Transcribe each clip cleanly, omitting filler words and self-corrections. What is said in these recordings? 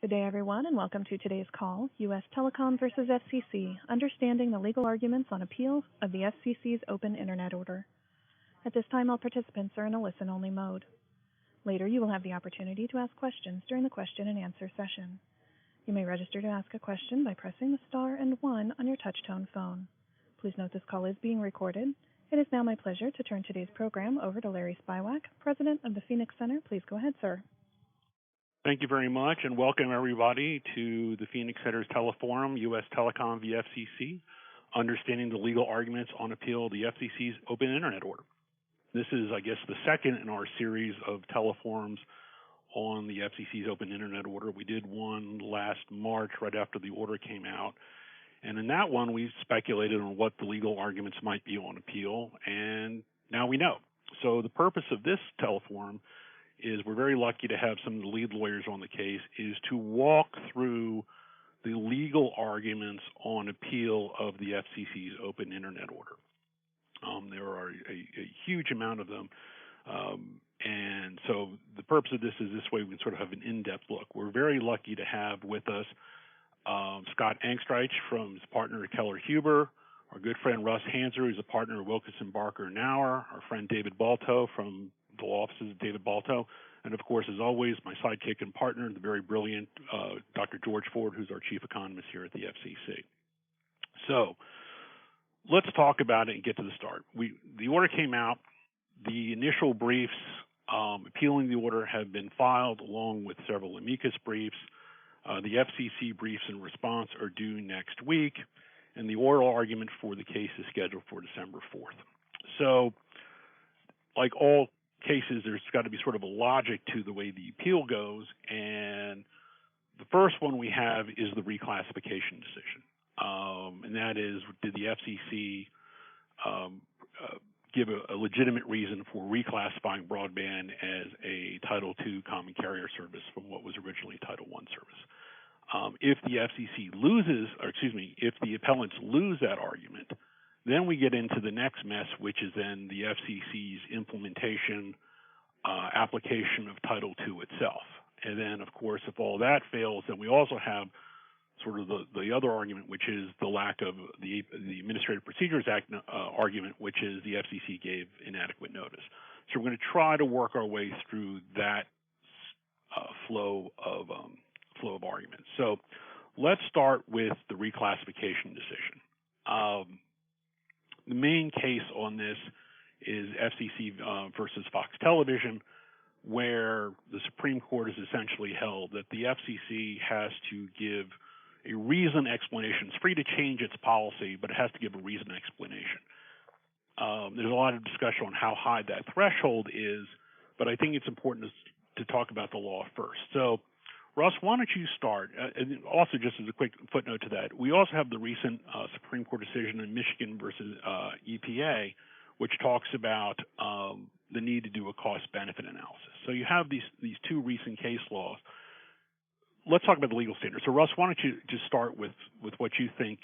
Good day, everyone, and welcome to today's call, USTelecom versus FCC, Understanding the Legal Arguments on Appeal of the FCC's Open Internet Order. At this time, all participants are in a listen-only mode. Later, you will have the opportunity to ask questions during the question and answer session. You may register to ask a question by pressing the star and 1 on your touch-tone phone. Please note this call is being recorded. It is now my pleasure to turn today's program over to Larry Spywak, President of the Phoenix Center. Please go ahead, sir. Thank you very much, and welcome everybody to the Phoenix Center's Teleforum, USTelecom v. FCC, Understanding the Legal Arguments on Appeal of the FCC's Open Internet Order. This is, I guess, the second in our series of teleforums on the FCC's Open Internet Order. We did one last March right after the order came out, and in that one we speculated on what the legal arguments might be on appeal, and now we know. So the purpose of this teleforum is we're very lucky to have some of the lead lawyers on the case, is to walk through the legal arguments on appeal of the FCC's Open Internet Order. There are a huge amount of them, and so the purpose of this is this way we can sort of have an in-depth look. We're very lucky to have with us Scott Angstreich from his partner at Kellogg, our good friend Russ, Hanser, who's a partner at Wilkinson, Knauer, our friend David Balto from the law offices of David Balto, and of course, as always, my sidekick and partner, the very brilliant Dr. George Ford, who's our chief economist here at the FCC. So let's talk about it and get to the start. The order came out. The initial briefs appealing the order have been filed along with several amicus briefs. The FCC briefs in response are due next week, and the oral argument for the case is scheduled for December 4th. So, like all cases, there's got to be sort of a logic to the way the appeal goes, and the first one we have is the reclassification decision, and that is, did the FCC give a legitimate reason for reclassifying broadband as a Title II common carrier service from what was originally Title I service? If the FCC loses, or excuse me, if the appellants lose that argument, then we get into the next mess, which is then the FCC's implementation application of Title II itself. And then, of course, if all that fails, then we also have sort of the other argument, which is the lack of the Administrative Procedures Act argument, which is the FCC gave inadequate notice. So we're going to try to work our way through that flow of arguments. So let's start with the reclassification decision. The main case on this is FCC versus Fox Television, where the Supreme Court has essentially held that the FCC has to give a reasoned explanation. It's free to change its policy, but it has to give a reasoned explanation. There's a lot of discussion on how high that threshold is, but I think it's important to talk about the law first. So, Russ, why don't you start? And also, just as a quick footnote to that, we also have the recent Supreme Court decision in Michigan versus EPA, which talks about the need to do a cost-benefit analysis. So you have these two recent case laws. Let's talk about the legal standard. So, Russ, why don't you just start with what you think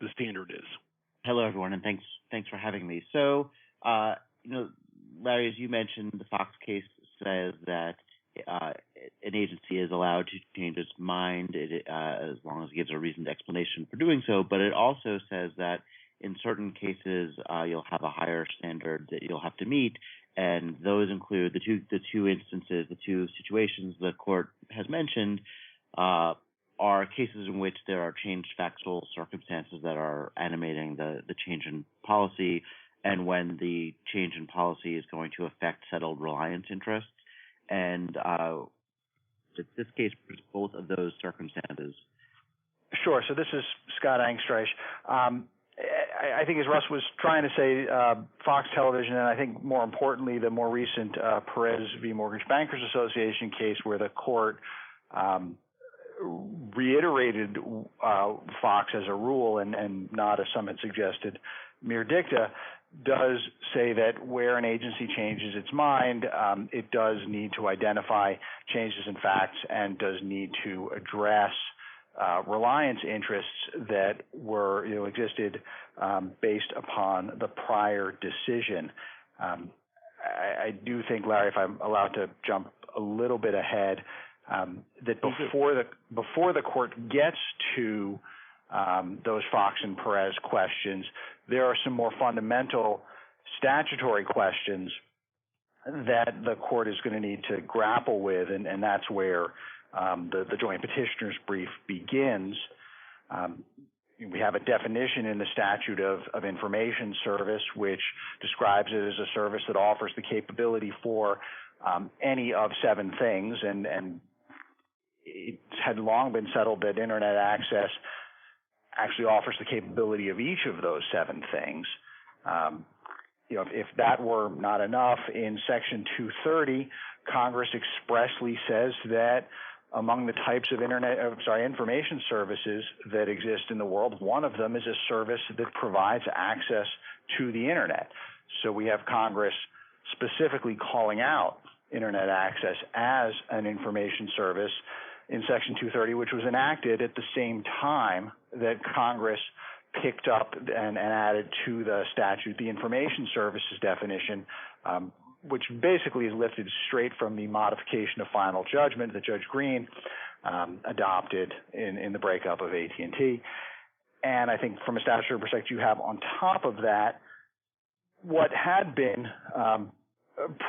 the standard is? Hello, everyone, and thanks for having me. So, Larry, as you mentioned, the Fox case says that an agency is allowed to change its mind as long as it gives a reasoned explanation for doing so. But it also says that in certain cases, you'll have a higher standard that you'll have to meet, and those include the two instances, the two situations the court has mentioned are cases in which there are changed factual circumstances that are animating the change in policy, and when the change in policy is going to affect settled reliance interests. And this case proves both of those circumstances. Sure. So this is Scott Angstreich. I think, as Russ was trying to say, Fox Television, and I think more importantly, the more recent Perez v. Mortgage Bankers Association case, where the court reiterated Fox as a rule and not, as some had suggested, mere dicta, does say that where an agency changes its mind, it does need to identify changes in facts and does need to address reliance interests that existed based upon the prior decision. I do think, Larry, if I'm allowed to jump a little bit ahead, that before the court gets to those Fox and Perez questions, there are some more fundamental statutory questions that the court is going to need to grapple with, and that's where the joint petitioners brief begins. We have a definition in the statute of information service, which describes it as a service that offers the capability for any of 7 things, and it had long been settled that Internet access actually offers the capability of each of those 7 things. If that were not enough, in Section 230, Congress expressly says that among the types of information services that exist in the world, one of them is a service that provides access to the Internet. So we have Congress specifically calling out Internet access as an information service in Section 230, which was enacted at the same time that Congress picked up and added to the statute the information services definition, which basically is lifted straight from the modification of final judgment that Judge Green adopted in the breakup of AT&T. And I think from a statutory perspective, you have on top of that what had been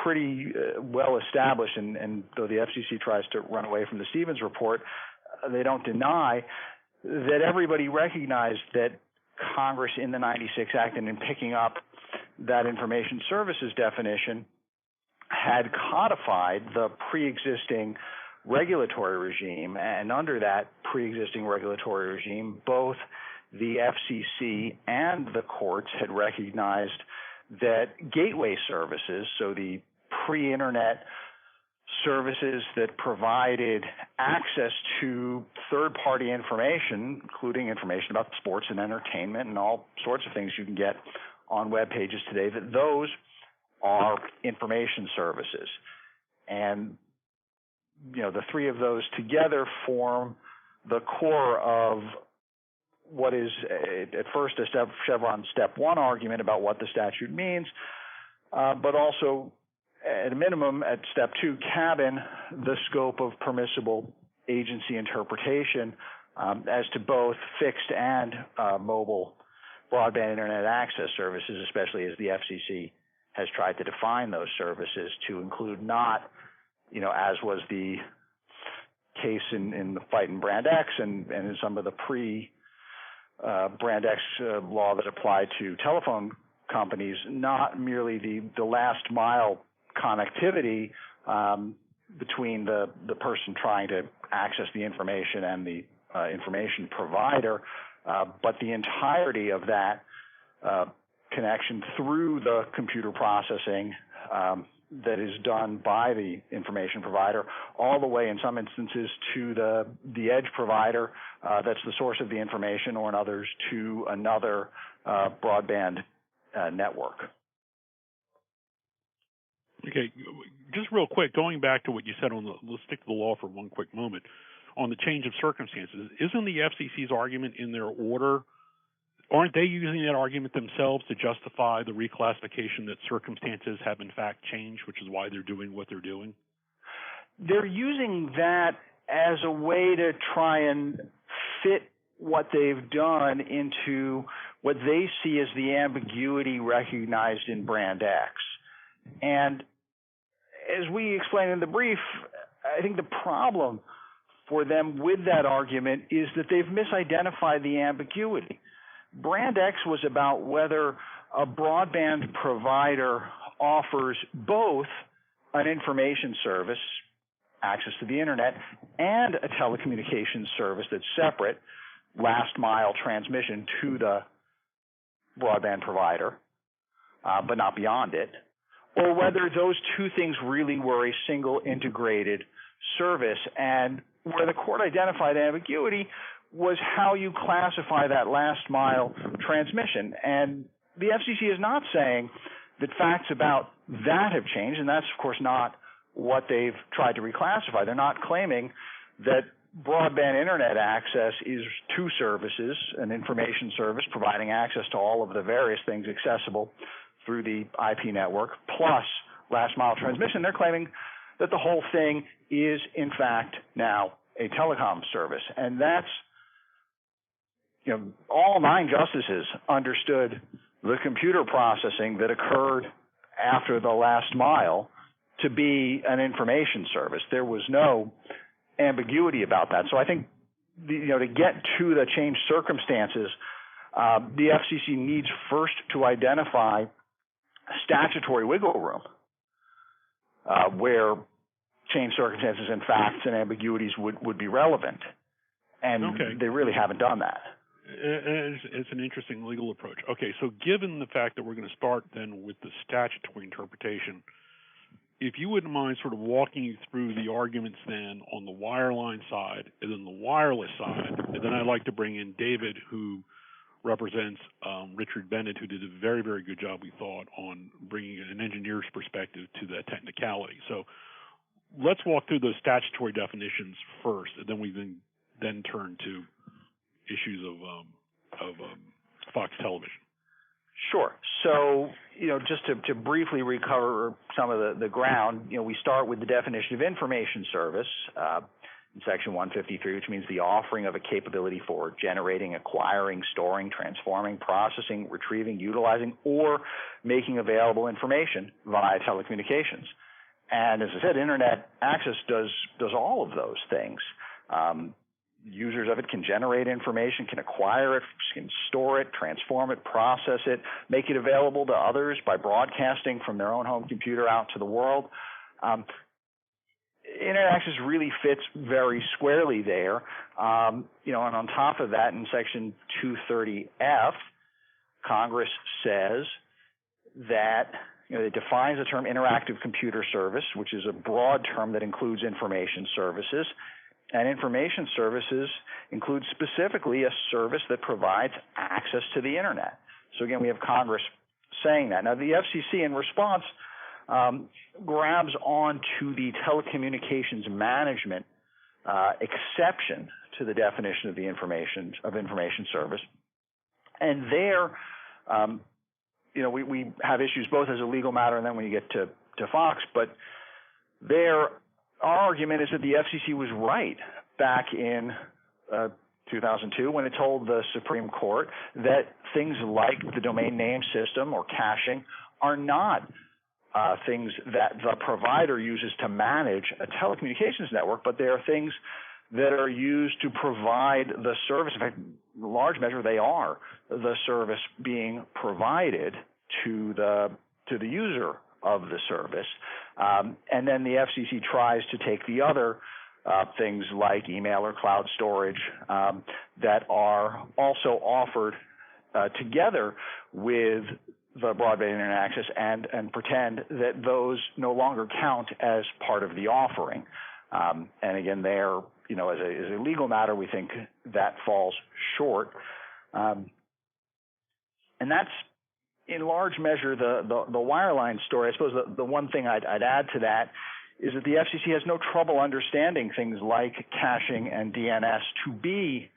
pretty well established, and though the FCC tries to run away from the Stevens report, they don't deny that everybody recognized that Congress in the 96 Act and in picking up that information services definition had codified the pre-existing regulatory regime, and under that pre-existing regulatory regime, both the FCC and the courts had recognized that gateway services, so the pre-internet services that provided access to third-party information, including information about sports and entertainment and all sorts of things you can get on web pages today, that those are information services. And, the 3 of those together form the core of what is at first a Chevron Step 1 argument about what the statute means, but also at a minimum at Step 2 cabin the scope of permissible agency interpretation as to both fixed and mobile broadband Internet access services, especially as the FCC has tried to define those services to include not, as was the case in the fight in Brand X and in some of the Brand X law that applied to telephone companies, not merely the last mile connectivity between the person trying to access the information and the information provider, but the entirety of that connection through the computer processing that is done by the information provider, all the way in some instances to the edge provider that's the source of the information, or in others to another broadband network. Okay, just real quick, going back to what you said let's stick to the law for one quick moment, on the change of circumstances. Isn't the FCC's argument in their order, aren't they using that argument themselves to justify the reclassification that circumstances have in fact changed, which is why they're doing what they're doing? They're using that as a way to try and fit what they've done into what they see as the ambiguity recognized in Brand X. And as we explained in the brief, I think the problem for them with that argument is that they've misidentified the ambiguity. Brand X was about whether a broadband provider offers both an information service, access to the Internet, and a telecommunications service that's separate, last mile transmission to the broadband provider, but not beyond it, or whether those 2 things really were a single integrated service. And where the court identified ambiguity was how you classify that last mile transmission. And the FCC is not saying that facts about that have changed, and that's, of course, not what they've tried to reclassify. They're not claiming that broadband Internet access is 2 services, an information service providing access to all of the various things accessible through the IP network, plus last mile transmission. They're claiming that the whole thing is, in fact, now a telecom service. And that's, all 9 justices understood the computer processing that occurred after the last mile to be an information service. There was no ambiguity about that. So I think, to get to the changed circumstances, the FCC needs first to identify statutory wiggle room where changed circumstances and facts and ambiguities would be relevant. And they really haven't done that. It's an interesting legal approach. Okay, so given the fact that we're going to start then with the statutory interpretation, if you wouldn't mind sort of walking you through the arguments then on the wireline side and then the wireless side, and then I'd like to bring in David, who represents Richard Bennett, who did a very, very good job, we thought, on bringing an engineer's perspective to that technicality. So let's walk through those statutory definitions first, and then we then turn to issues of Fox Television. Sure. So, just to briefly recover some of the ground, we start with the definition of information service in Section 153, which means the offering of a capability for generating, acquiring, storing, transforming, processing, retrieving, utilizing, or making available information via telecommunications. And as I said, Internet access does all of those things. Users of it can generate information, can acquire it, can store it, transform it, process it, make it available to others by broadcasting from their own home computer out to the world. Internet access really fits very squarely there. And on top of that, in Section 230F, Congress says that it defines the term interactive computer service, which is a broad term that includes information services. And information services include specifically a service that provides access to the Internet. So again, we have Congress saying that. Now, the FCC, in response, grabs onto the telecommunications management exception to the definition of the information service. And there, we have issues both as a legal matter and then when you get to Fox, but there, our argument is that the FCC was right back in 2002 when it told the Supreme Court that things like the domain name system or caching are not things that the provider uses to manage a telecommunications network, but they are things that are used to provide the service. In fact, in large measure, they are the service being provided to the user of the service. And then the FCC tries to take the other things like email or cloud storage that are also offered together with the broadband internet access and pretend that those no longer count as part of the offering. And again, there, as a legal matter, we think that falls short. And that's in large measure the wireline story. I suppose the one thing I'd add to that is that the FCC has no trouble understanding things like caching and DNS to be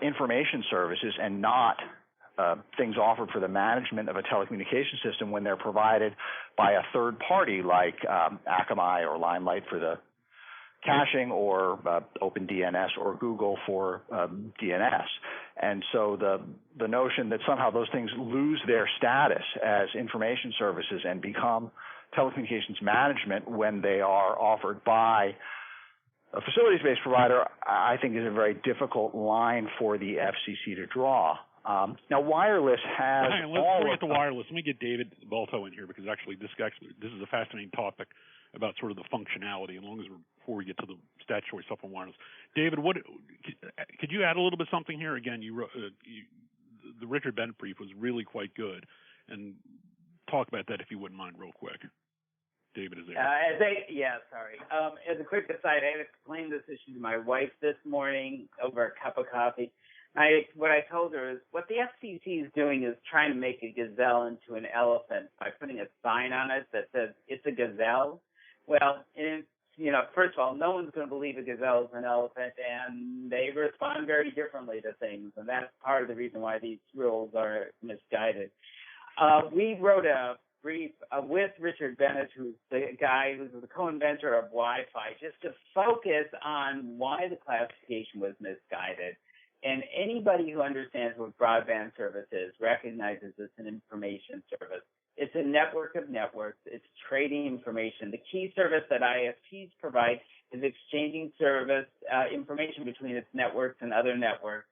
information services and not things offered for the management of a telecommunication system when they're provided by a third party like Akamai or Limelight for the caching or OpenDNS or Google for DNS. And so the notion that somehow those things lose their status as information services and become telecommunications management when they are offered by a facilities-based provider, I think is a very difficult line for the FCC to draw. Now, wireless has let's get the wireless. Let me get David Balto in here because actually this is a fascinating topic about sort of the functionality. Before we get to the statutory stuff on wireless, David, could you add a little bit something here? Again, the Richard Bennett brief was really quite good, and talk about that if you wouldn't mind, real quick. David is there. Sorry. As a quick aside, I explained this issue to my wife this morning over a cup of coffee. What I told her is what the FCC is doing is trying to make a gazelle into an elephant by putting a sign on it that says it's a gazelle. Well, first of all, no one's going to believe a gazelle is an elephant, and they respond very differently to things, and that's part of the reason why these rules are misguided. We wrote a brief with Richard Bennett, who's the guy who's the co-inventor of Wi-Fi, just to focus on why the classification was misguided. And anybody who understands what broadband service is recognizes it's an information service. It's a network of networks. It's trading information. The key service that ISPs provide is exchanging service information between its networks and other networks.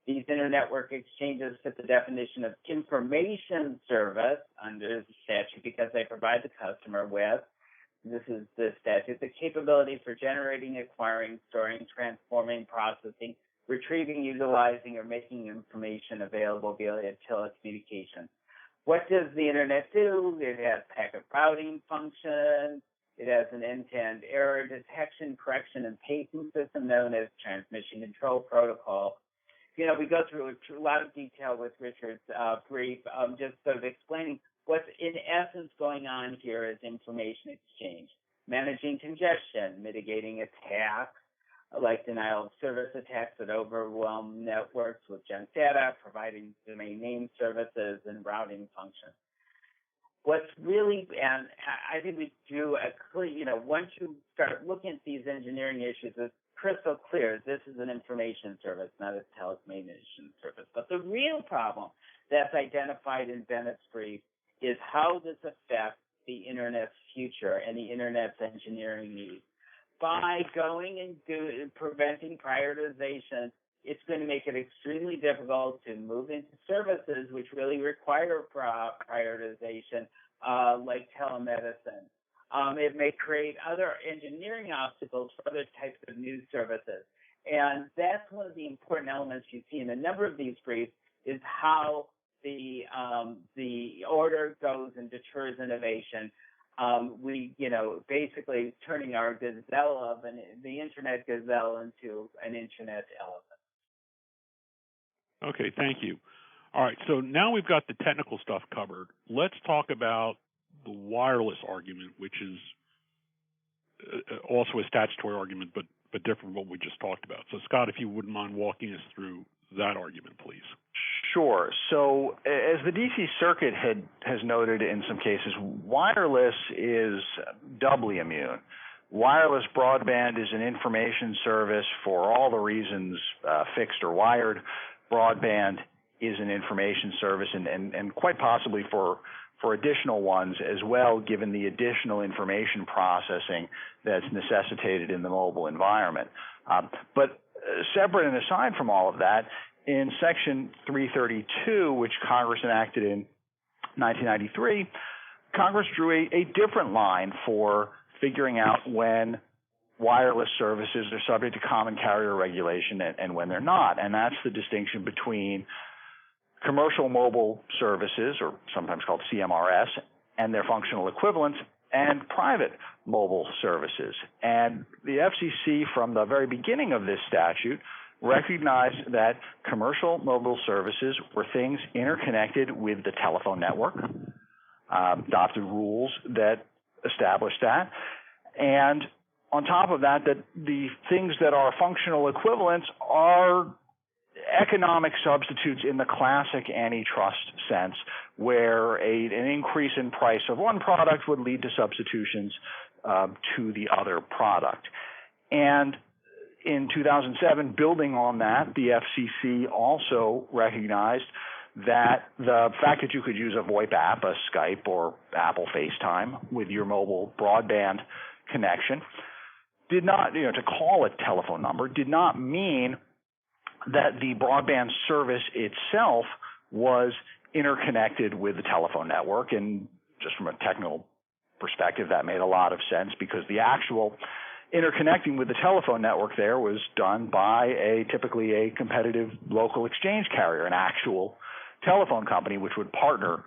These inter-network exchanges fit the definition of information service under the statute because they provide the customer with, this is the statute, the capability for generating, acquiring, storing, transforming, processing, retrieving, utilizing, or making information available via telecommunications. What does the Internet do? It has packet routing functions. It has an end-to-end error detection, correction, and pacing system known as transmission control protocol. You know, we go through a lot of detail with Richard's brief, just sort of explaining what's in essence going on here is information exchange, managing congestion, mitigating attacks, like denial of service attacks that overwhelm networks with junk data, providing domain name services and routing functions. What's really, and I think we do a clear, you know, once you start looking at these engineering issues, it's crystal clear this is an information service, not a telecommunications service. But the real problem that's identified in Bennett's brief is how this affects the Internet's future and the Internet's engineering needs. By going and preventing prioritization, it's going to make it extremely difficult to move into services which really require prioritization, like telemedicine. It may create other engineering obstacles for other types of new services. And that's one of the important elements you see in a number of these briefs is how the order goes and deters innovation. We, you know, basically turning our gazelle of the Internet gazelle into an Internet elephant. Okay, thank you. All right, so now we've got the technical stuff covered. Let's talk about the wireless argument, which is also a statutory argument, but different from what we just talked about. So, Scott, if you wouldn't mind walking us through that argument, please. Sure. So as the D.C. Circuit has noted in some cases, wireless is doubly immune. Wireless broadband is an information service for all the reasons fixed or wired. Broadband is an information service and quite possibly for additional ones as well, given the additional information processing that's necessitated in the mobile environment. But separate and aside from all of that, in Section 332, which Congress enacted in 1993, Congress drew a different line for figuring out when wireless services are subject to common carrier regulation and when they're not. And that's the distinction between commercial mobile services, or sometimes called CMRS, and their functional equivalents, and private mobile services. And the FCC, from the very beginning of this statute, recognized that commercial mobile services were things interconnected with the telephone network, adopted rules that established that, and on top of that, that the things that are functional equivalents are economic substitutes in the classic antitrust sense, where an increase in price of one product would lead to substitutions to the other product. And in 2007, building on that, the FCC also recognized that the fact that you could use a VoIP app, a Skype or Apple FaceTime with your mobile broadband connection did not, to call a telephone number did not mean that the broadband service itself was interconnected with the telephone network. And just from a technical perspective, that made a lot of sense because the actual interconnecting with the telephone network there was done by typically a competitive local exchange carrier, an actual telephone company, which would partner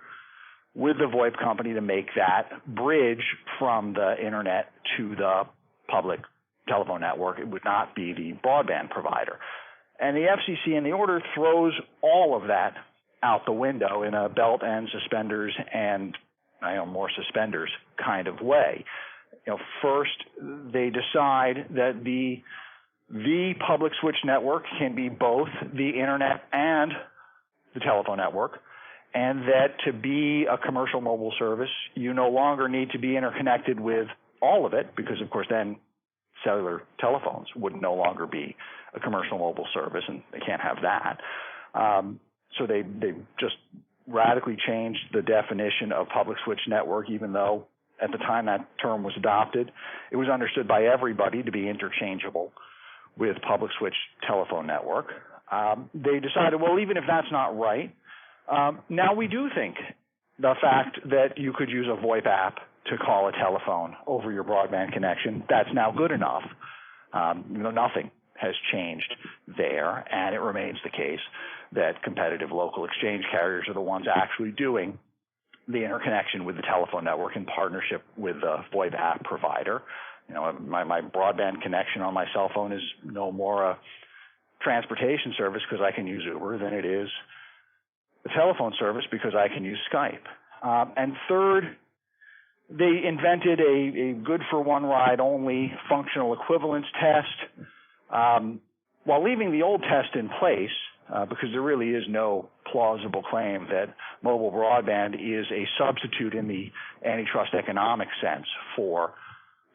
with the VoIP company to make that bridge from the internet to the public telephone network. It would not be the broadband provider. And the FCC in the order throws all of that out the window in a belt and suspenders and more suspenders kind of way. First, they decide that the public switch network can be both the internet and the telephone network, and that to be a commercial mobile service, you no longer need to be interconnected with all of it, because of course then cellular telephones would no longer be a commercial mobile service, and they can't have that. So they just radically changed the definition of public switch network, even though at the time that term was adopted, it was understood by everybody to be interchangeable with public switch telephone network. They decided, well, even if that's not right, now we do think the fact that you could use a VoIP app to call a telephone over your broadband connection, that's now good enough. Nothing has changed there, and it remains the case that competitive local exchange carriers are the ones actually doing the interconnection with the telephone network in partnership with the VoIP app provider. My broadband connection on my cell phone is no more a transportation service because I can use Uber than it is a telephone service because I can use Skype. And third, they invented a good for one ride only functional equivalence test, while leaving the old test in place, because there really is no plausible claim that mobile broadband is a substitute in the antitrust economic sense for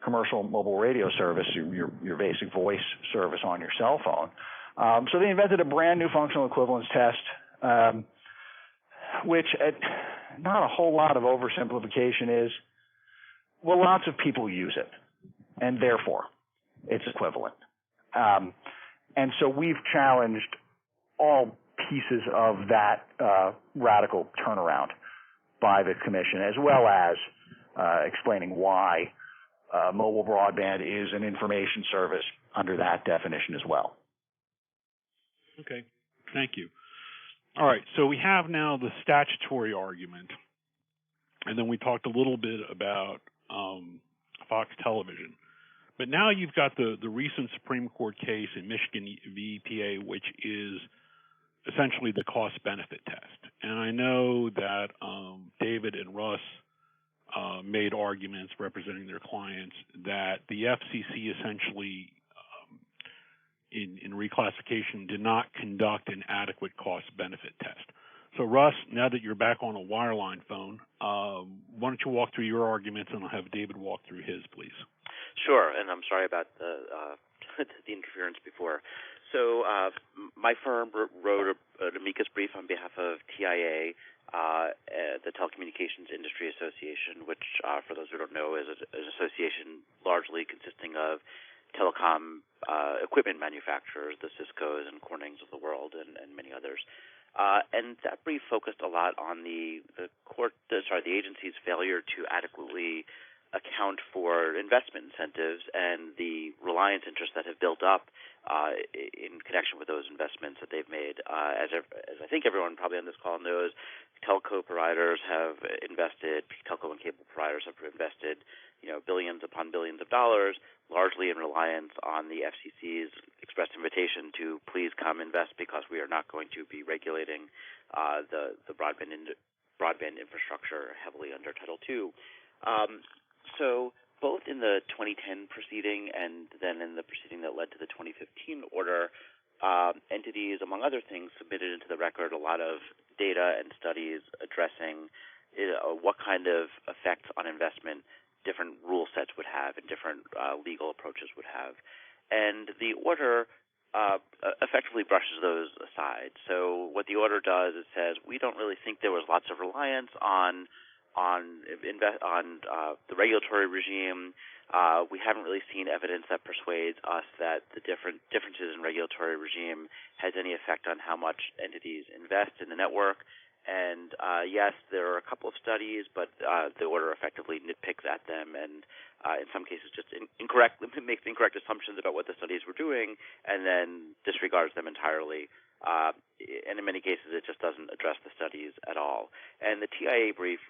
commercial mobile radio service, your basic voice service on your cell phone. So they invented a brand new functional equivalence test, which not a whole lot of oversimplification is, well, lots of people use it, and therefore it's equivalent. And so we've challenged all pieces of that radical turnaround by the Commission, as well as explaining why mobile broadband is an information service under that definition as well. Okay, thank you. All right, so we have now the statutory argument, and then we talked a little bit about Fox Television. But now you've got the recent Supreme Court case in Michigan v. EPA, which is essentially the cost-benefit test. And I know that David and Russ made arguments representing their clients that the FCC essentially, in reclassification, did not conduct an adequate cost-benefit test. So, Russ, now that you're back on a wireline phone, why don't you walk through your arguments, and I'll have David walk through his, please. Sure, and I'm sorry about the interference before. So my firm wrote an amicus brief on behalf of TIA, the Telecommunications Industry Association, which, for those who don't know, is an association largely consisting of telecom equipment manufacturers, the Ciscos and Cornings of the world, and many others. And that brief focused a lot on the agency's failure to adequately account for investment incentives and the reliance interests that have built up in connection with those investments that they've made. As I think everyone probably on this call knows, telco providers have invested, telco and cable providers have invested, billions upon billions of dollars, largely in reliance on the FCC's express invitation to please come invest because we are not going to be regulating the broadband infrastructure heavily under Title II. So both in the 2010 proceeding and then in the proceeding that led to the 2015 order, entities, among other things, submitted into the record a lot of data and studies addressing what kind of effects on investment different rule sets would have and different legal approaches would have. And the order effectively brushes those aside. So what the order does is says we don't really think there was lots of reliance on the regulatory regime. We haven't really seen evidence that persuades us that the differences in regulatory regime has any effect on how much entities invest in the network. And yes, there are a couple of studies, but the order effectively nitpicks at them and in some cases just makes incorrect assumptions about what the studies were doing and then disregards them entirely. And in many cases, it just doesn't address the studies at all. And the TIA brief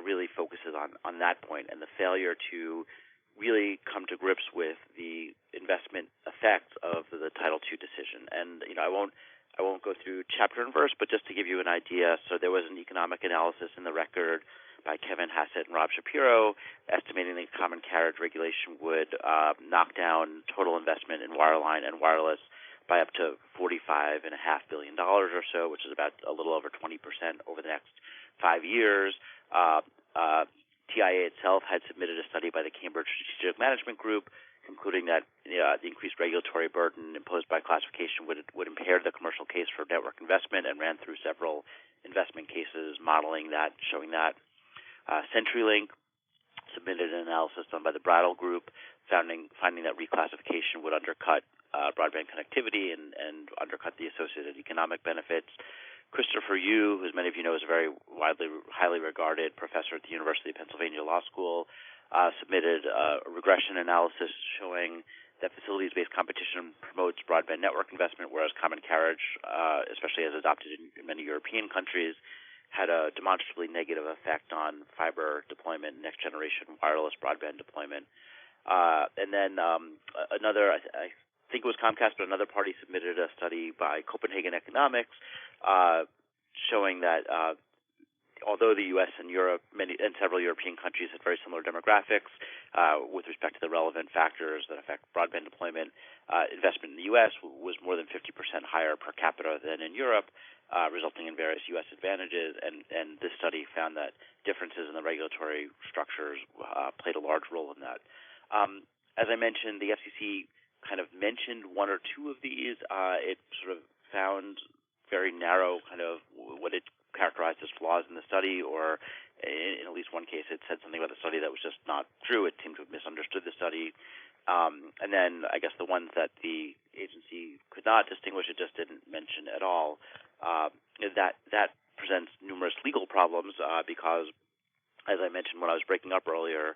really focuses on that point and the failure to really come to grips with the investment effects of the Title II decision. And I won't go through chapter and verse, but just to give you an idea, so there was an economic analysis in the record by Kevin Hassett and Rob Shapiro, estimating the common carriage regulation would knock down total investment in wireline and wireless by up to $45.5 billion or so, which is about a little over 20% over the next 5 years. TIA itself had submitted a study by the Cambridge Strategic Management Group concluding that the increased regulatory burden imposed by classification would impair the commercial case for network investment, and ran through several investment cases modeling that, showing that. CenturyLink submitted an analysis done by the Brattle Group, finding that reclassification would undercut broadband connectivity and undercut the associated economic benefits. Christopher Yu, who, as many of you know, is a very highly regarded professor at the University of Pennsylvania Law School, submitted a regression analysis showing that facilities-based competition promotes broadband network investment, whereas common carriage, especially as adopted in many European countries, had a demonstrably negative effect on fiber deployment, next-generation wireless broadband deployment. And then another, I think it was Comcast, but another party submitted a study by Copenhagen Economics showing that although the U.S. and Europe, and several European countries had very similar demographics with respect to the relevant factors that affect broadband deployment, investment in the U.S. was more than 50% higher per capita than in Europe, resulting in various U.S. advantages. And this study found that differences in the regulatory structures played a large role in that. As I mentioned, the FCC kind of mentioned one or two of these. It sort of found very narrow kind of what it characterized as flaws in the study, or in at least one case it said something about the study that was just not true. It seemed to have misunderstood the study. And then I guess the ones that the agency could not distinguish, it just didn't mention at all. That presents numerous legal problems because, as I mentioned when I was breaking up earlier,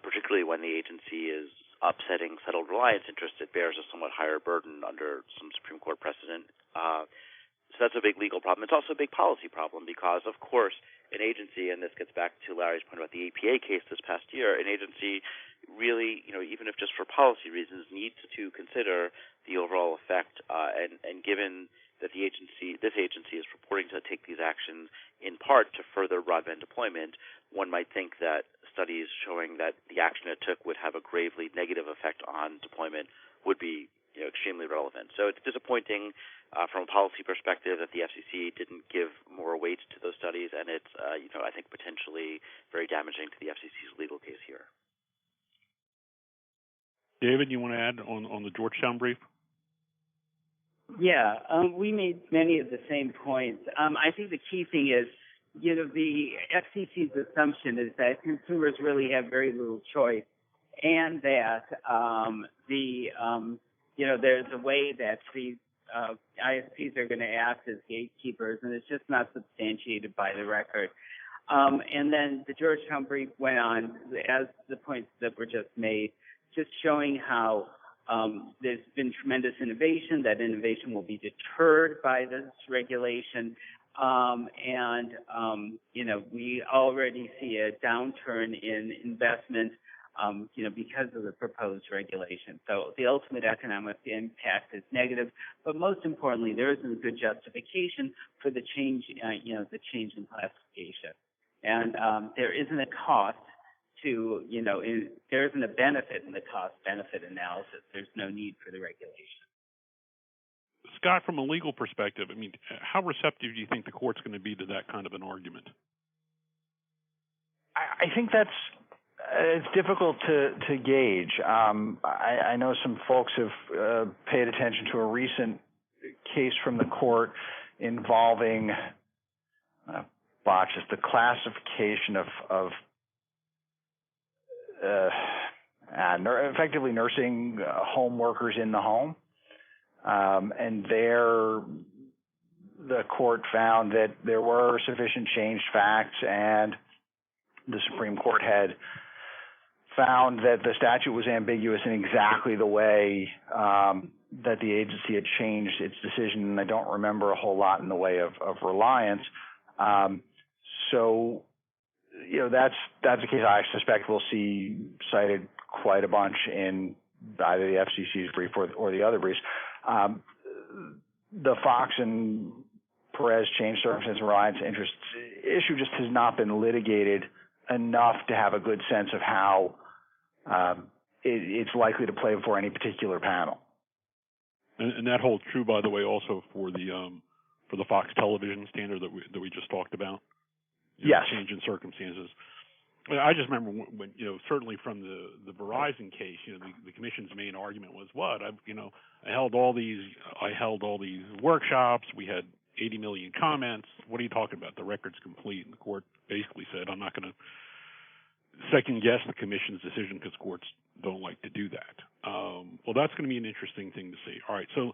particularly when the agency is upsetting settled reliance interests, it bears a somewhat higher burden under some Supreme Court precedent. So that's a big legal problem. It's also a big policy problem because, of course, an agency, and this gets back to Larry's point about the APA case this past year, an agency really, even if just for policy reasons, needs to consider the overall effect. And given that this agency is purporting to take these actions in part to further broadband deployment, one might think that studies showing that the action it took would have a gravely negative effect on deployment would be extremely relevant. So it's disappointing from a policy perspective that the FCC didn't give more weight to those studies, and it's I think potentially very damaging to the FCC's legal case here. David, you want to add on the Georgetown brief? Yeah, we made many of the same points. I think the key thing is, the FCC's assumption is that consumers really have very little choice, and that there's a way that these ISPs are going to act as gatekeepers, and it's just not substantiated by the record. And then the Georgetown brief went on, as the points that were just made, just showing how there's been tremendous innovation, that innovation will be deterred by this regulation. We already see a downturn in investment because of the proposed regulation. So the ultimate economic impact is negative, but most importantly, there isn't a good justification for the change, the change in classification. And there isn't a cost to, there isn't a benefit in the cost-benefit analysis. There's no need for the regulation. Scott, from a legal perspective, how receptive do you think the court's going to be to that kind of an argument? I think it's difficult to gauge. I know some folks have paid attention to a recent case from the court involving the classification of effectively nursing home workers in the home. And there, the court found that there were sufficient changed facts, and the Supreme Court had found that the statute was ambiguous in exactly the way that the agency had changed its decision, and I don't remember a whole lot in the way of reliance. So, that's a case I suspect we'll see cited quite a bunch in either the FCC's brief or the other briefs. The Fox and Perez changed circumstance and reliance interests issue just has not been litigated enough to have a good sense of how it's likely to play before any particular panel. And that holds true, by the way, also for the Fox television standard that we just talked about. change in circumstances. I just remember when certainly from the Verizon case, the commission's main argument was what I held all these workshops. We had 80 million comments. What are you talking about? The record's complete. And the court basically said, I'm not going to second guess the commission's decision because courts don't like to do that. Well, that's going to be an interesting thing to see. All right, so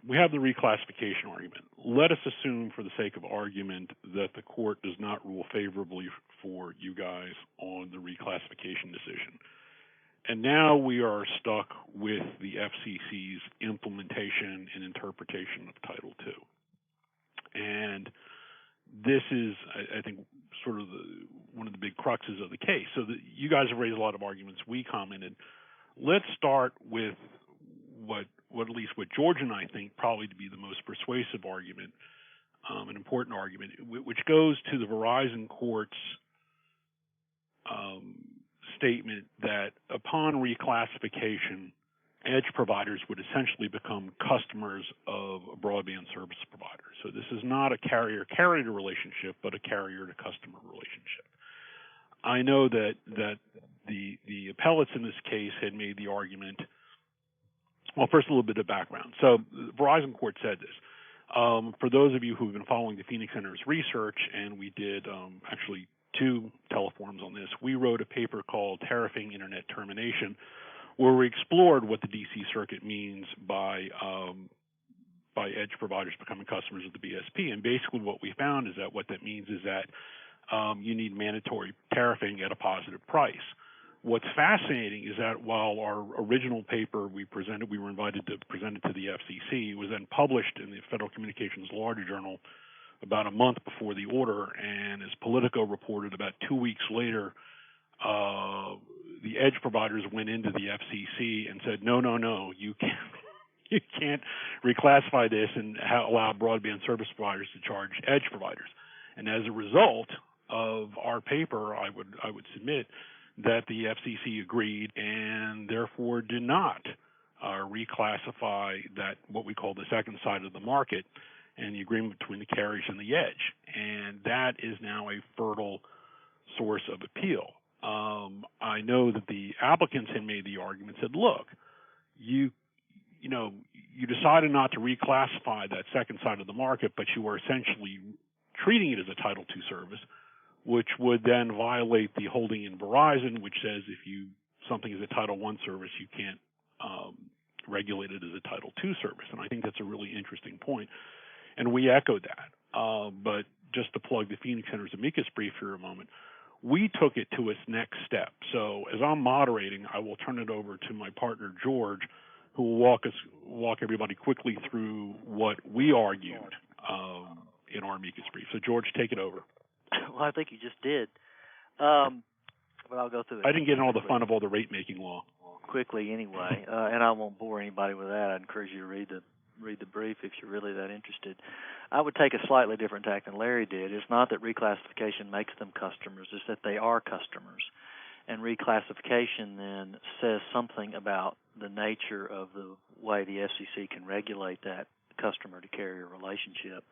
we have the reclassification argument. Let us assume, for the sake of argument, that the court does not rule favorably for you guys on the reclassification decision. And now we are stuck with the FCC's implementation and interpretation of Title II. And this is, I think, sort of one of the big cruxes of the case. So you guys have raised a lot of arguments. We commented. Let's start with what at least what George and I think probably to be the most persuasive argument, an important argument, which goes to the Verizon court's statement that upon reclassification, edge providers would essentially become customers of a broadband service provider. So this is not a carrier-carrier relationship, but a carrier-to-customer relationship. I know that the appellates in this case had made the argument. Well, first, a little bit of background. So the Verizon court said this. For those of you who have been following the Phoenix Center's research, and we did actually 2 teleforums on this, we wrote a paper called Tariffing Internet Termination, where we explored what the D.C. Circuit means by edge providers becoming customers of the BSP. And basically what we found is that what that means is that you need mandatory tariffing at a positive price. What's fascinating is that while our original paper we were invited to present it to the FCC, it was then published in the Federal Communications Law Journal about a month before the order, and as Politico reported, about 2 weeks later, the edge providers went into the FCC and said, no, you can't reclassify this and allow broadband service providers to charge edge providers. And as a result of our paper, I would submit that the FCC agreed and therefore did not reclassify that what we call the second side of the market and the agreement between the carriers and the edge. And that is now a fertile source of appeal. I know that the applicants had made the argument, said, look, you decided not to reclassify that second side of the market, but you are essentially treating it as a Title II service, which would then violate the holding in Verizon, which says if something is a Title I service, you can't regulate it as a Title II service. And I think that's a really interesting point. And we echoed that. But just to plug the Phoenix Center's amicus brief here a moment, we took it to its next step. So as I'm moderating, I will turn it over to my partner, George, who will walk everybody quickly through what we argued in our amicus brief. So, George, take it over. Well, I think you just did. But I'll go through it. I didn't get in all the fun of all the rate-making law. Quickly, anyway, and I won't bore anybody with that. I'd encourage you to read the brief if you're really that interested. I would take a slightly different tack than Larry did. It's not that reclassification makes them customers, it's that they are customers. And reclassification then says something about the nature of the way the FCC can regulate that customer-to-carrier relationship.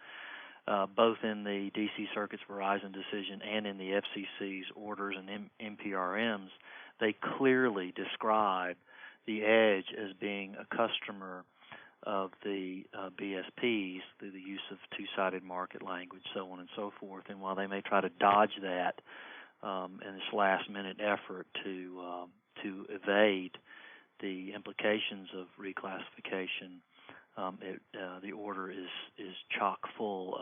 Both in the D.C. Circuit's Verizon decision and in the FCC's orders and NPRMs, they clearly describe the edge as being a customer of the BSPs through the use of two-sided market language, so on and so forth. And while they may try to dodge that in this last-minute effort to evade the implications of reclassification, the order is chock full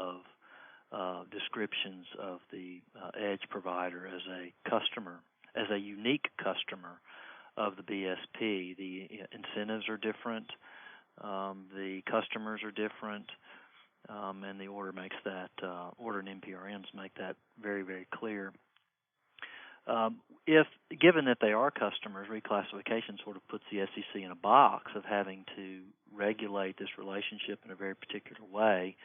of descriptions of the edge provider as a customer, as a unique customer of the BSP. The incentives are different. The customers are different, and the order makes that, order and NPRMs make that very, very clear. If, given that they are customers, reclassification sort of puts the FCC in a box of having to regulate this relationship in a very particular way,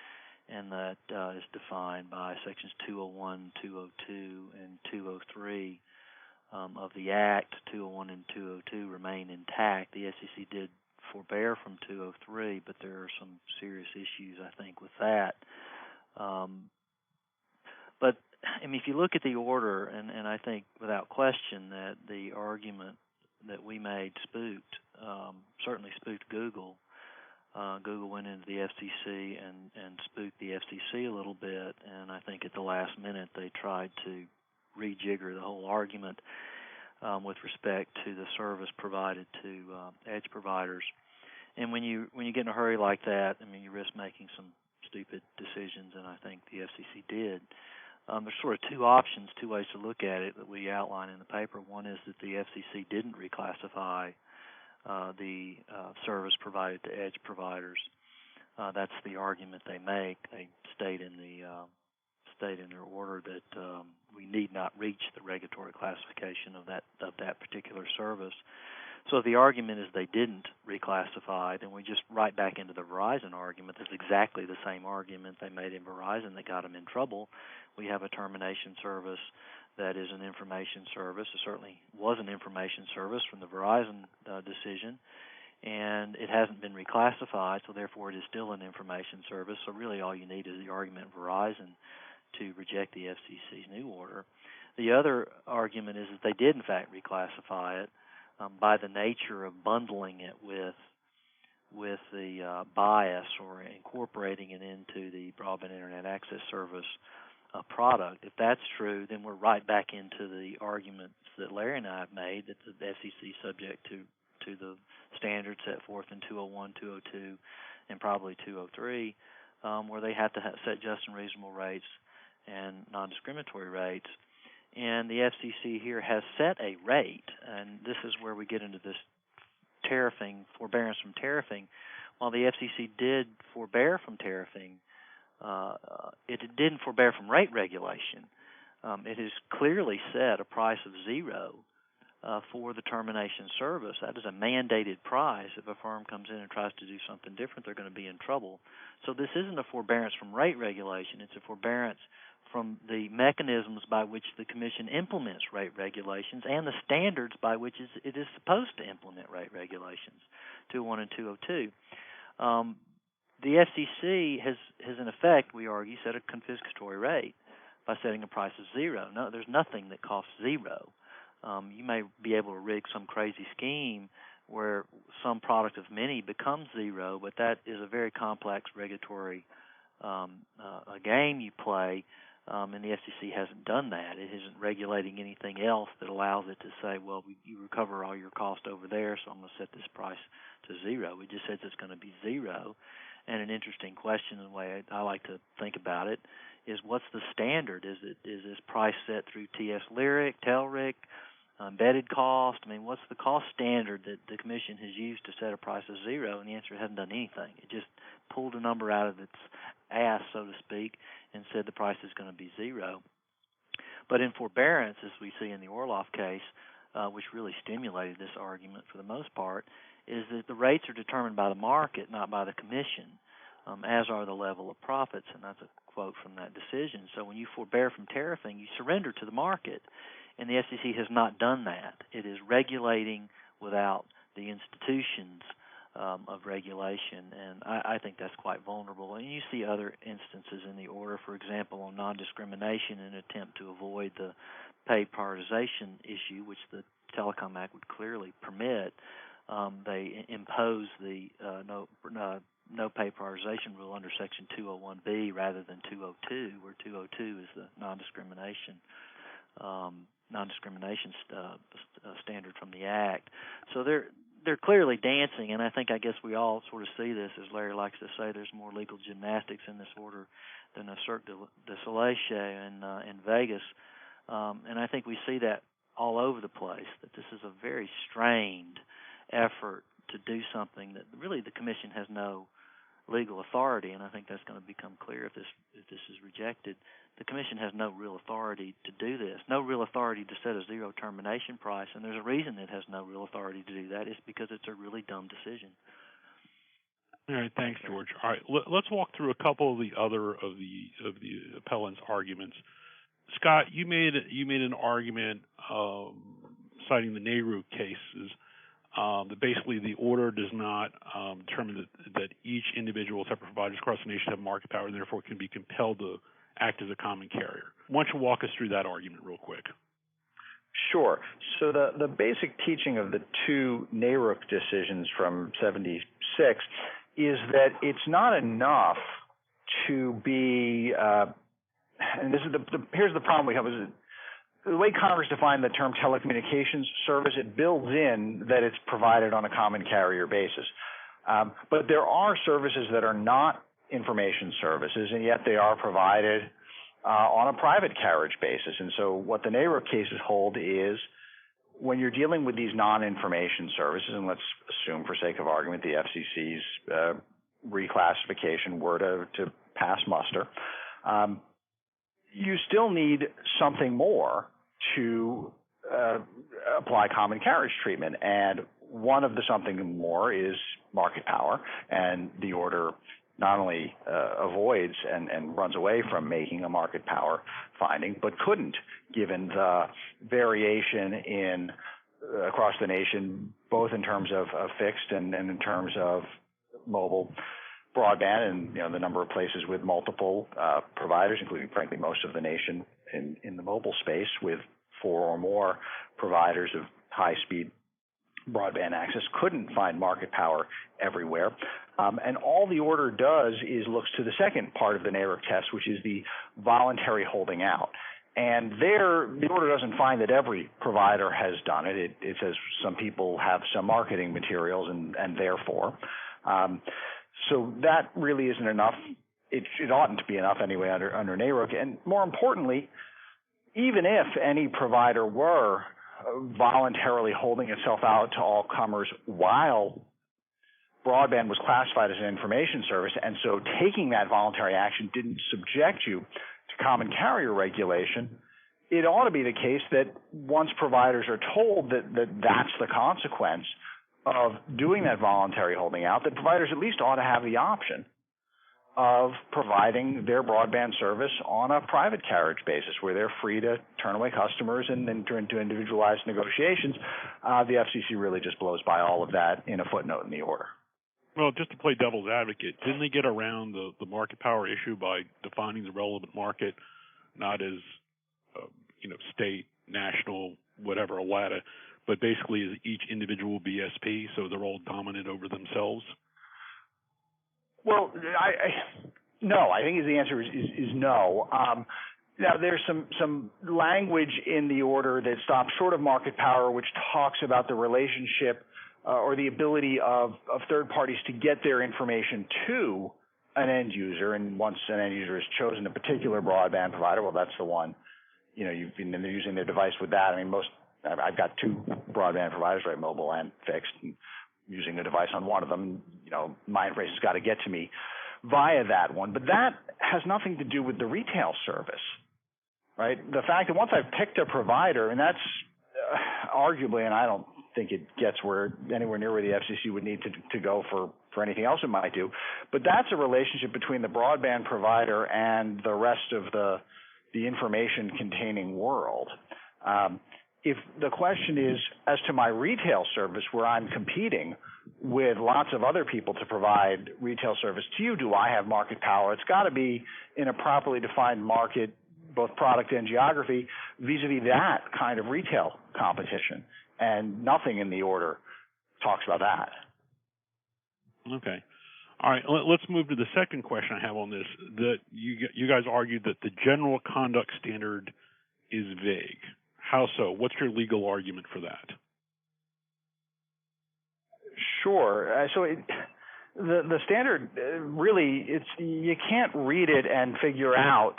and that is defined by Sections 201, 202, and 203 of the Act. 201 and 202 remain intact. The FCC did forbear from 203, but there are some serious issues, I think, with that. But I mean, if you look at the order, and I think without question that the argument that we made spooked, certainly spooked Google. Google went into the FCC and spooked the FCC a little bit, and I think at the last minute they tried to rejigger the whole argument with respect to the service provided to edge providers. And when you get in a hurry like that, I mean, you risk making some stupid decisions, and I think the FCC did. There's sort of two options, two ways to look at it that we outline in the paper. One is that the FCC didn't reclassify the service provided to edge providers. That's the argument they make. They state in their order that we need not reach the regulatory classification of that particular service. So if the argument is they didn't reclassify, then we just right back into the Verizon argument. That's exactly the same argument they made in Verizon that got them in trouble. We have a termination service that is an information service. It certainly was an information service from the Verizon decision, and it hasn't been reclassified, so therefore it is still an information service. So really all you need is the argument of Verizon to reject the FCC's new order. The other argument is that they did, in fact, reclassify it by the nature of bundling it with the bias or incorporating it into the broadband internet access service product. If that's true, then we're right back into the arguments that Larry and I have made, that the FCC is subject to the standards set forth in 201, 202, and probably 203, where they have to set just and reasonable rates and non-discriminatory rates. And the FCC here has set a rate, and this is where we get into this tariffing, forbearance from tariffing. While the FCC did forbear from tariffing, it didn't forbear from rate regulation. It has clearly set a price of zero for the termination service. That is a mandated price. If a firm comes in and tries to do something different, they're going to be in trouble. So this isn't a forbearance from rate regulation. It's a forbearance from the mechanisms by which the Commission implements rate regulations and the standards by which it is supposed to implement rate regulations, 201 and 202. The FCC has in effect, we argue, set a confiscatory rate by setting a price of zero. No, there's nothing that costs zero. You may be able to rig some crazy scheme where some product of many becomes zero, but that is a very complex regulatory a game you play, and the FCC hasn't done that. It isn't regulating anything else that allows it to say, well, you recover all your cost over there, so I'm going to set this price to zero. It just says it's going to be zero. And an interesting question, the way I like to think about it, is what's the standard? Is this price set through TS Lyric, Telric, embedded cost? I mean, what's the cost standard that the Commission has used to set a price of zero? And the answer, it hasn't done anything. It just pulled a number out of its ass, so to speak, and said the price is going to be zero. But in forbearance, as we see in the Orloff case, which really stimulated this argument for the most part, is that the rates are determined by the market, not by the Commission, as are the level of profits, and that's a quote from that decision. So when you forbear from tariffing, you surrender to the market, and the FCC has not done that. It is regulating without the institutions of regulation, and I think that's quite vulnerable. And you see other instances in the order, for example, on non-discrimination in an attempt to avoid the pay prioritization issue, which the Telecom Act would clearly permit. They impose the no pay prioritization rule under Section 201B rather than 202, where 202 is the non-discrimination standard from the Act. So they're clearly dancing, and I guess we all sort of see this, as Larry likes to say. There's more legal gymnastics in this order than a Cirque du Soleil show in Vegas, and I think we see that all over the place. That this is a very strained effort to do something that really the Commission has no legal authority, and I think that's going to become clear if this is rejected. The Commission has no real authority to do this, no real authority to set a zero termination price, and there's a reason it has no real authority to do that. It's because it's a really dumb decision. All right, thanks, George. All right, let's walk through a couple of the other of the appellant's arguments. Scott, you made an argument citing the Nehru cases. That basically the order does not determine that each individual separate providers across the nation have market power and therefore can be compelled to act as a common carrier. Why don't you walk us through that argument real quick? Sure. So the basic teaching of the two NARUC decisions from '76 is that it's not enough to be, and this is here's the problem we have, is the way Congress defined the term telecommunications service, it builds in that it's provided on a common carrier basis. But there are services that are not information services, and yet they are provided on a private carriage basis. And so what the NARUC cases hold is when you're dealing with these non-information services, and let's assume for sake of argument the FCC's reclassification were to pass muster, you still need something more to apply common carriage treatment. And one of the something more is market power, and the order not only avoids and runs away from making a market power finding, but couldn't, given the variation in across the nation, both in terms of fixed and in terms of mobile broadband, and the number of places with multiple providers, including frankly most of the nation in the mobile space, with 4 or more providers of high-speed broadband access, couldn't find market power everywhere. And all the order does is looks to the second part of the NARUC test, which is the voluntary holding out. And there, the order doesn't find that every provider has done it. It says some people have some marketing materials, and therefore. So that really isn't enough. It oughtn't to be enough anyway under NARUC. And more importantly, even if any provider were voluntarily holding itself out to all comers while broadband was classified as an information service, and so taking that voluntary action didn't subject you to common carrier regulation, it ought to be the case that once providers are told that that's the consequence of doing that voluntary holding out, that providers at least ought to have the option of providing their broadband service on a private carriage basis, where they're free to turn away customers and enter into individualized negotiations. The FCC really just blows by all of that in a footnote in the order. Well, just to play devil's advocate, didn't they get around the market power issue by defining the relevant market not as state, national, whatever, LATA, but basically as each individual BSP, so they're all dominant over themselves? Well, no. I think the answer is no. Now, there's some language in the order that stops short of market power, which talks about the relationship or the ability of third parties to get their information to an end user. And once an end user has chosen a particular broadband provider, well, that's the one. They're using their device with that. I mean, I've got 2 broadband providers, right, mobile and fixed, and using the device on one of them. My information's got to get to me via that one. But that has nothing to do with the retail service, right? The fact that once I've picked a provider, and that's arguably, and I don't think it gets anywhere near where the FCC would need to go for anything else it might do, but that's a relationship between the broadband provider and the rest of the information-containing world. If the question is, as to my retail service, where I'm competing with lots of other people to provide retail service to you, do I have market power? It's got to be in a properly defined market, both product and geography, vis-a-vis that kind of retail competition. And nothing in the order talks about that. Okay. All right. Let's move to the second question I have on this. That you guys argued that the general conduct standard is vague. How so? What's your legal argument for that? Sure. So the standard really, you can't read it and figure out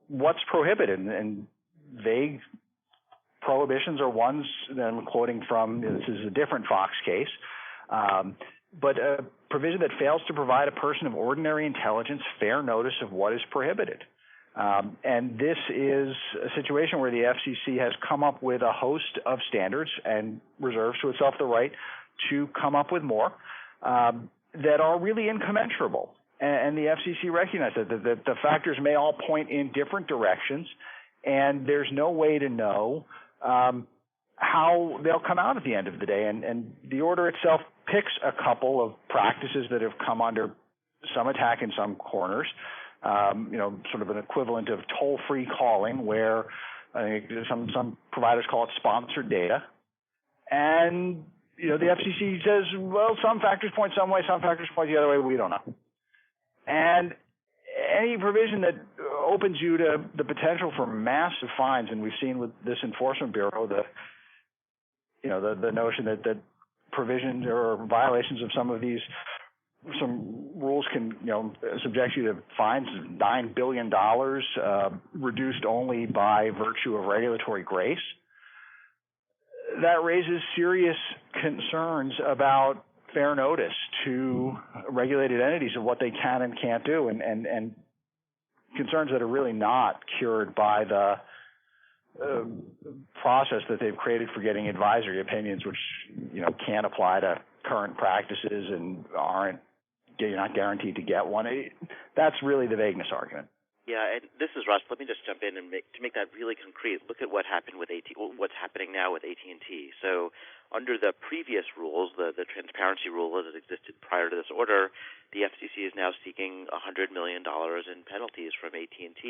what's prohibited. And vague prohibitions are ones that I'm quoting from. This is a different Fox case. But a provision that fails to provide a person of ordinary intelligence fair notice of what is prohibited. And this is a situation where the FCC has come up with a host of standards and reserves to itself the right to come up with more that are really incommensurable. And the FCC recognizes that the factors may all point in different directions, and there's no way to know how they'll come out at the end of the day. And the order itself picks a couple of practices that have come under some attack in some corners, sort of an equivalent of toll-free calling, where I think some providers call it sponsored data. And, the FCC says, well, some factors point some way, some factors point the other way, we don't know. And any provision that opens you to the potential for massive fines, and we've seen with this Enforcement Bureau, the notion that provisions or violations of some rules can, subject you to fines of $9 billion, reduced only by virtue of regulatory grace. That raises serious concerns about fair notice to regulated entities of what they can and can't do, and concerns that are really not cured by the process that they've created for getting advisory opinions, which can't apply to current practices and you're not guaranteed to get one. That's really the vagueness argument. Yeah, and this is Russ. Let me just jump in and make that really concrete. Look at what happened with what's happening now with AT&T. So, under the previous rules, the transparency rule as it existed prior to this order, the FCC is now seeking $100 million in penalties from AT&T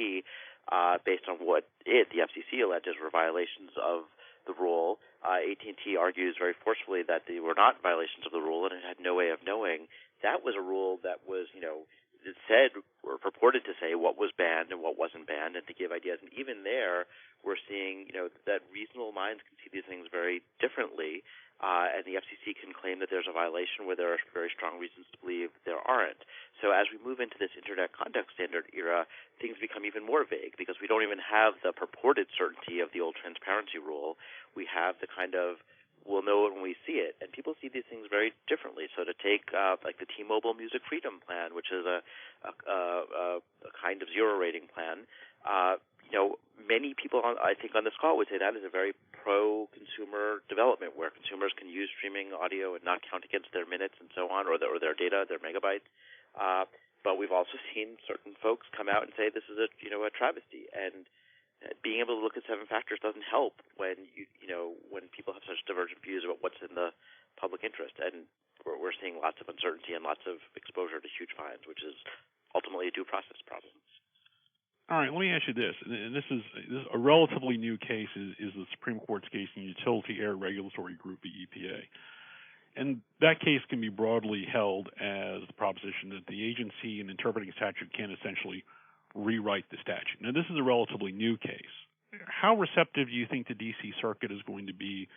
based on what the FCC alleges were violations of the rule. AT&T argues very forcefully that they were not violations of the rule, and it had no way of knowing. That was a rule that was, it said or purported to say what was banned and what wasn't banned, and to give ideas. And even there, we're seeing, that reasonable minds can see these things very differently, and the FCC can claim that there's a violation where there are very strong reasons to believe there aren't. So as we move into this Internet Conduct Standard era, things become even more vague because we don't even have the purported certainty of the old transparency rule. We have the kind of we'll know it when we see it, and people see these things very differently. So to take like the T-Mobile Music Freedom Plan, which is a kind of zero rating plan, many people I think on this call would say that is a very pro-consumer development where consumers can use streaming audio and not count against their minutes and so on, or their data, their megabytes. But we've also seen certain folks come out and say this is a travesty, and being able to look at 7 factors doesn't help when when people have such divergent views about what's in the public interest, and we're seeing lots of uncertainty and lots of exposure to huge fines, which is ultimately a due process problem. All right, let me ask you this, and this is a relatively new case is the Supreme Court's case in Utility Air Regulatory Group, the EPA. And that case can be broadly held as the proposition that the agency in interpreting a statute can essentially rewrite the statute. Now, this is a relatively new case. How receptive do you think the D.C. Circuit is going to be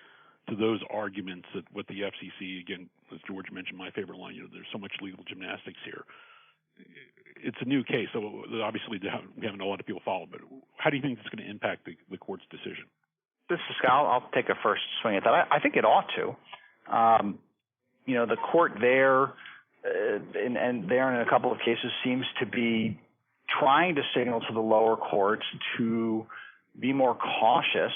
to those arguments that what the FCC, again, as George mentioned, my favorite line, there's so much legal gymnastics here. It's a new case, so obviously we haven't a lot of people follow, but how do you think it's going to impact the court's decision? This is Scott. I'll take a first swing at that. I think it ought to. The court there, and there in a couple of cases, seems to be trying to signal to the lower courts to be more cautious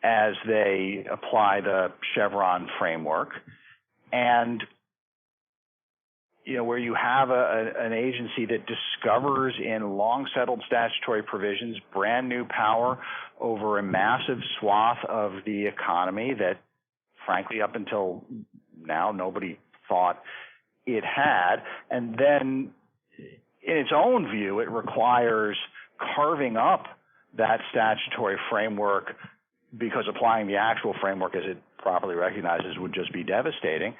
as they apply the Chevron framework. And, where you have an agency that discovers in long-settled statutory provisions brand new power over a massive swath of the economy that, frankly, up until now, nobody thought it had. And then, in its own view, it requires carving up that statutory framework because applying the actual framework as it properly recognizes would just be devastating.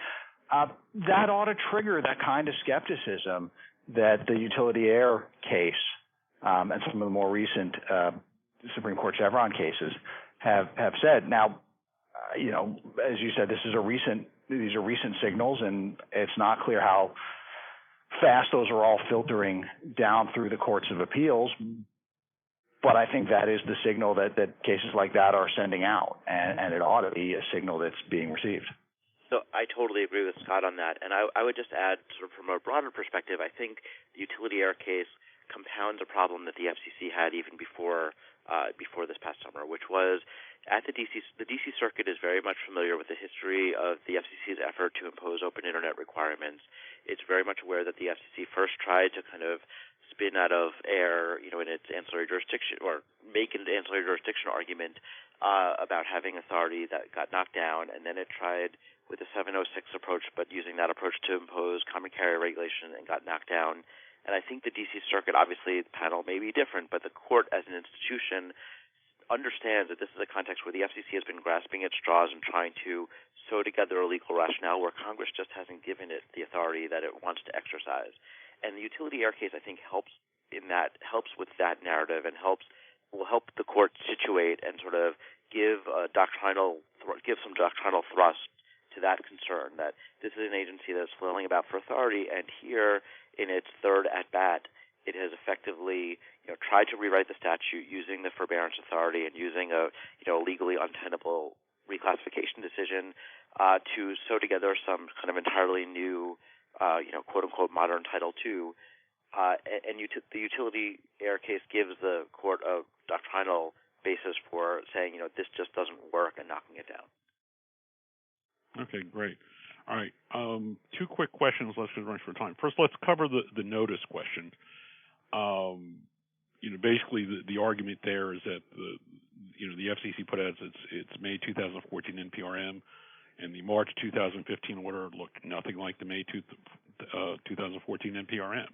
That ought to trigger that kind of skepticism that the Utility Air case and some of the more recent Supreme Court Chevron cases have said. Now, as you said, these are recent signals, and it's not clear how fast those are all filtering down through the courts of appeals. But I think that is the signal that cases like that are sending out, and it ought to be a signal that's being received. So I totally agree with Scott on that. And I would just add, sort of from a broader perspective, I think the Utility Air case compounds a problem that the FCC had even before this past summer, which was at the DC Circuit is very much familiar with the history of the FCC's effort to impose open Internet requirements. It's very much aware that the FCC first tried to kind of spin out of air, in its ancillary jurisdiction, or make an ancillary jurisdiction argument about having authority that got knocked down, and then it tried with the 706 approach, but using that approach to impose common carrier regulation and got knocked down. And I think the D.C. Circuit, obviously the panel may be different, but the court as an institution understands that this is a context where the FCC has been grasping at straws and trying to sew together a legal rationale where Congress just hasn't given it the authority that it wants to exercise. And the utility error case, I think, helps with that narrative and will help the court situate and sort of give some doctrinal thrust to that concern, that this is an agency that's flailing about for authority, and here in its third at-bat, it has effectively tried to rewrite the statute using the forbearance authority and using a legally untenable reclassification decision to sew together some kind of entirely new, quote-unquote, modern Title II. The utility error case gives the court a doctrinal basis for saying, this just doesn't work and knocking it down. Okay, great. All right. Two quick questions. Let's just run for time. First, let's cover the notice question. Basically the argument there is that the FCC put out its May 2014 NPRM, and the March 2015 order looked nothing like the May 2014 NPRM.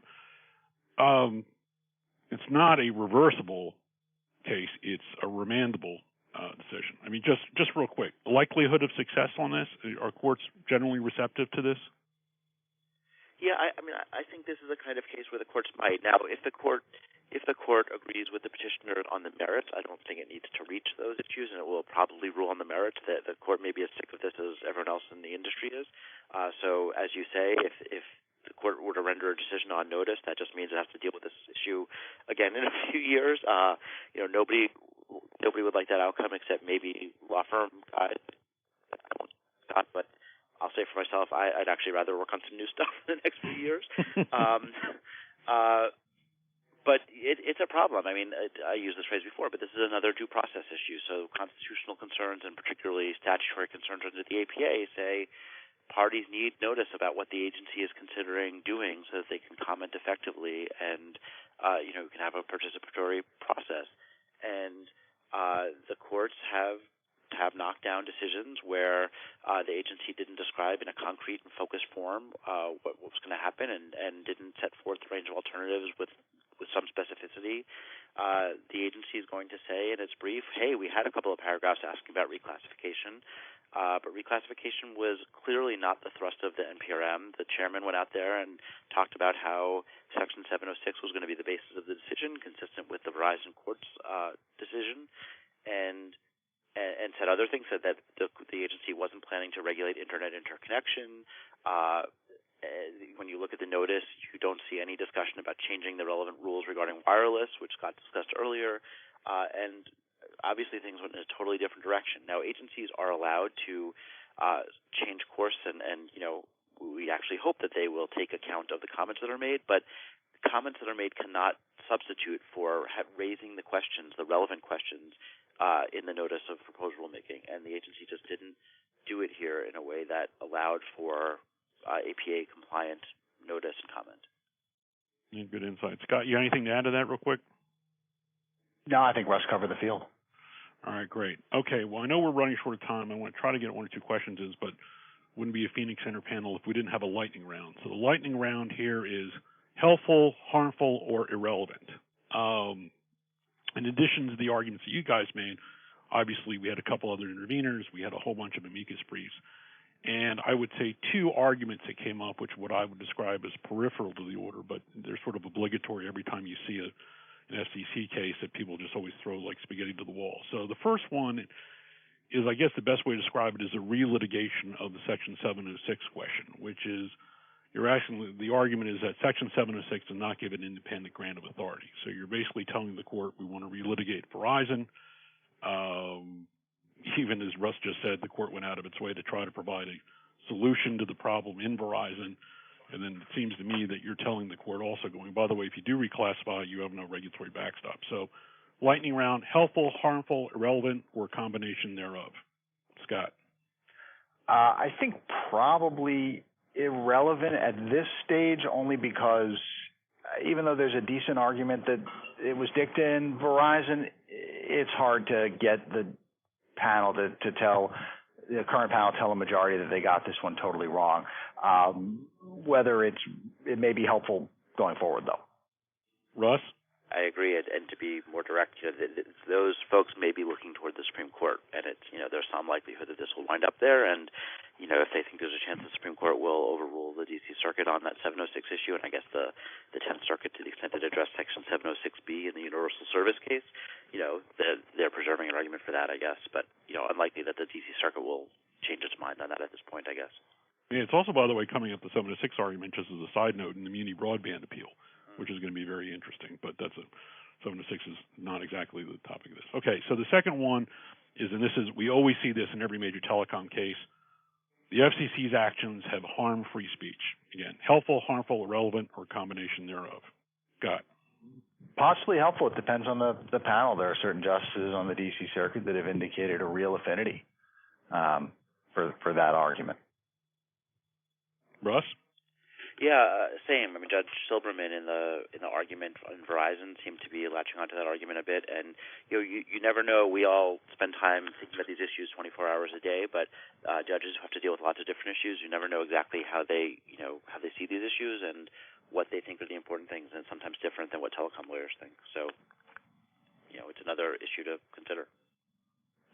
It's not a reversible case; it's a remandable decision. I mean, just real quick, the likelihood of success on this, are courts generally receptive to this? Yeah, I think this is a kind of case where the courts might. Now, if the court agrees with the petitioner on the merits, I don't think it needs to reach those issues, and it will probably rule on the merits. That the court may be as sick of this as everyone else in the industry is. So, as you say, if the court were to render a decision on notice, that just means it has to deal with this issue again in a few years. Nobody would like that outcome except maybe law firm guys. But I'll say for myself, I'd actually rather work on some new stuff in the next few years. But it's a problem. I mean, I used this phrase before, but this is another due process issue. So constitutional concerns and particularly statutory concerns under the APA say parties need notice about what the agency is considering doing so that they can comment effectively and, can have a participatory process. And the courts have knocked down decisions where the agency didn't describe in a concrete and focused form what was going to happen and didn't set forth a range of alternatives with some specificity. The agency is going to say in its brief, hey, we had a couple of paragraphs asking about reclassification, but reclassification was clearly not the thrust of the NPRM. The chairman went out there and talked about how Section 706 was going to be the basis of the decision, consistent with the Verizon court's decision, and said other things, said that the agency wasn't planning to regulate Internet interconnection. When you look at the notice, you don't see any discussion about changing the relevant rules regarding wireless, which got discussed earlier, and obviously things went in a totally different direction. Now, agencies are allowed to change course, and we actually hope that they will take account of the comments that are made, but comments that are made cannot substitute for raising the questions, the relevant questions, in the notice of proposed rulemaking, and the agency just didn't do it here in a way that allowed for APA-compliant notice and comment. Yeah, good insight. Scott, you got anything to add to that real quick? No, I think Russ covered the field. All right, great. Okay, well, I know we're running short of time. I want to try to get one or two questions in, but wouldn't be a Phoenix Center panel if we didn't have a lightning round. So the lightning round here is helpful, harmful, or irrelevant. In addition to the arguments that you guys made, obviously we had a couple other interveners. We had a whole bunch of amicus briefs. And I would say two arguments that came up, which what I would describe as peripheral to the order, but they're sort of obligatory every time you see an FCC case that people just always throw like spaghetti to the wall. So the first one is, I guess the best way to describe it is a relitigation of the Section 706 question, which is the argument is that Section 706 does not give an independent grant of authority. So you're basically telling the court we want to relitigate Verizon. Even as Russ just said, the court went out of its way to try to provide a solution to the problem in Verizon. And then it seems to me that you're telling the court also going, by the way, if you do reclassify, you have no regulatory backstop. So lightning round, helpful, harmful, irrelevant, or a combination thereof. Scott. I think probably irrelevant at this stage, only because even though there's a decent argument that it was dicta in Verizon, it's hard to get the panel to tell the current panel tell a majority that they got this one totally wrong. Whether it may be helpful going forward, though. Russ? I agree, and to be more direct, those folks may be looking toward the Supreme Court, and it's there's some likelihood that this will wind up there, and if they think there's a chance the Supreme Court will overrule the D.C. Circuit on that 706 issue, and I guess the 10th Circuit, to the extent it addressed Section 706B in the Universal Service case, they're preserving an argument for that, I guess, but unlikely that the D.C. Circuit will change its mind on that at this point, I guess. Yeah, it's also, by the way, coming up the 706 argument, just as a side note, in the muni broadband appeal, which is going to be very interesting, but 706 is not exactly the topic of this. Okay, so the second one is, and we always see this in every major telecom case, the FCC's actions have harmed free speech. Again, helpful, harmful, irrelevant, or combination thereof. Got it. Possibly helpful. It depends on the panel. There are certain justices on the D.C. Circuit that have indicated a real affinity for that argument. Russ? Yeah, same. I mean, Judge Silberman in the argument on Verizon seemed to be latching onto that argument a bit, and you never know. We all spend time thinking about these issues 24 hours a day, but judges have to deal with lots of different issues. You never know exactly how they see these issues and what they think are the important things, and it's sometimes different than what telecom lawyers think. So, it's another issue to consider.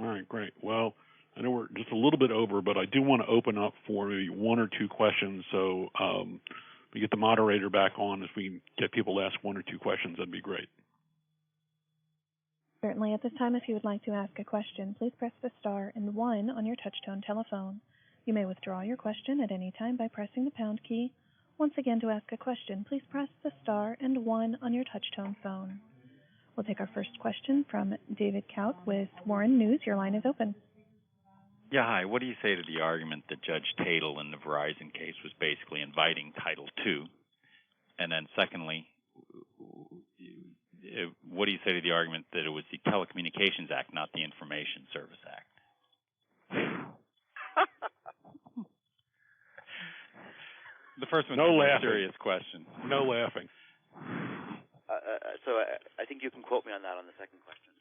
All right, great. Well, I know we're just a little bit over, but I do want to open up for maybe one or two questions. So we get the moderator back on. If we get people to ask one or two questions, that'd be great. Certainly. At this time, if you would like to ask a question, please press the star and 1 on your touch-tone telephone. You may withdraw your question at any time by pressing the pound key. Once again, to ask a question, please press the star and 1 on your touch-tone phone. We'll take our first question from David Kaut with Warren News. Your line is open. Yeah, hi. What do you say to the argument that Judge Tatel in the Verizon case was basically inviting Title II? And then secondly, what do you say to the argument that it was the Telecommunications Act, not the Information Service Act? The first one's a serious question. No laughing. So I think you can quote me on that on the second question.